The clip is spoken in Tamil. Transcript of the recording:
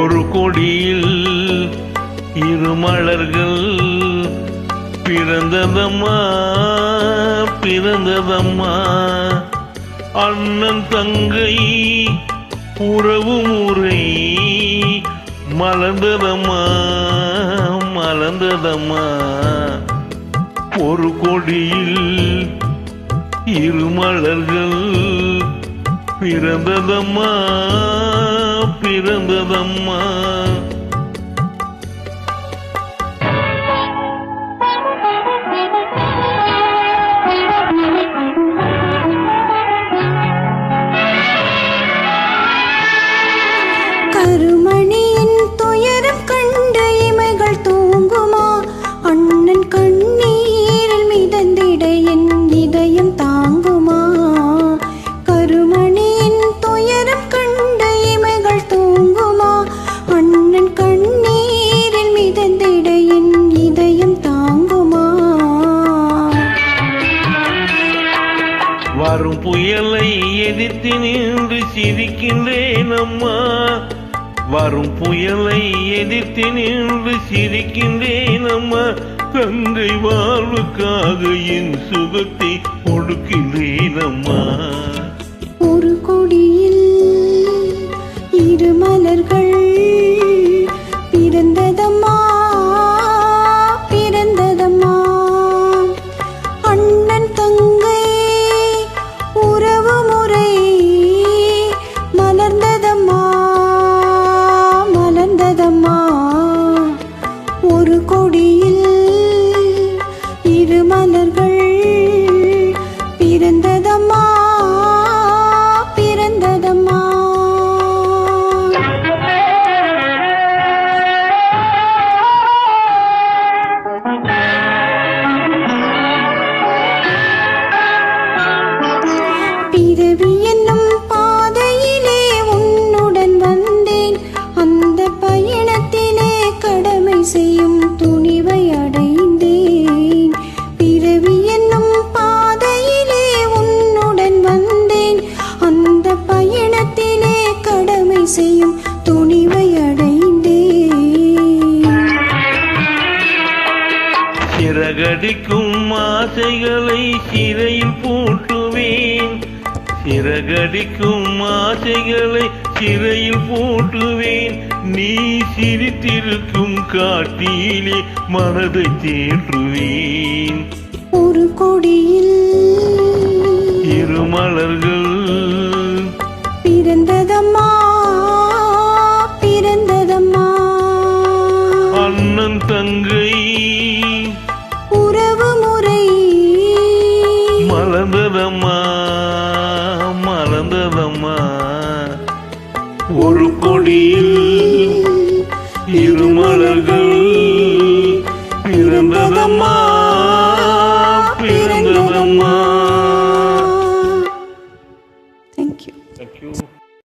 ஒரு கொடியில் இரு மலர்கள் பிறந்ததம்மா பிறந்ததம்மா. அண்ணன் தங்கை உறவு முறை மலர்ந்ததம்மா மலர்ந்ததம்மா. ஒரு கொடியில் இரு மலர்கள் பிறந்ததம்மா பிறந்ததம்மா. கருமணியின் துயரம் கண்டு இமைகள் தூங்குமா? அண்ணன் கண்ணீரில் மிதந்திட என் இதயம் தாங்குமா? கருமணியின் துயரம் கண்டு இமைகள் தூங்குமா? அண்ணன் கண்ணீரில் மிதந்திட என் இதயம் தாங்குமா? வரும் புயலை எதிர்த்து நின்று சிரிக்கின்றேன் அம்மா. வரும் புயலை எதிர்த்து நின்று சிரிக்கின்றேன் அம்மா. தங்கை வாழ்வுக்காக என் சுகத்தை கொடுக்கின்றேன் அம்மா. ஒரு கொடியில் இரு மலர்கள் பிறந்ததம்மா பிறந்ததம்மா. அண்ணன் தங்கை உறவு முறை மலர்ந்ததம்மா மலர்ந்ததம்மா. ஒரு கொடியில் இரு மலர்கள் பிறந்ததம்மா பிறந்ததம்மா. பிறவி என்னும் பாதையிலே உன்னுடன் வந்தேன். அந்த பயணத்திலே கடமை செய்யும் துணிவை அடைந்தேன். பிறவி என்னும் பாதையிலே உன்னுடன் வந்தேன். அந்த பயணத்திலே கடமை செய்யும் துணிவை அடைந்தேன். சிறகடிக்கும் ஆசைகளை சிறையில் பூட்டுவேன். சிறகடிக்கும் ஆசைகளை சிறையில் பூட்டுவேன். நீ சிரித்திருக்கும் காட்டிலே மனதை தேற்றுவேன். ஒரு கொடியில் இரு மலர்கள் பிறந்ததம்மா பிறந்ததம்மா. அண்ணன் தங்கை உறவு முறை மலர்ந்ததம்மா மலர்ந்ததம்மா. ஒரு கொடியில் இரு மலர்கள் பிறந்ததம்மா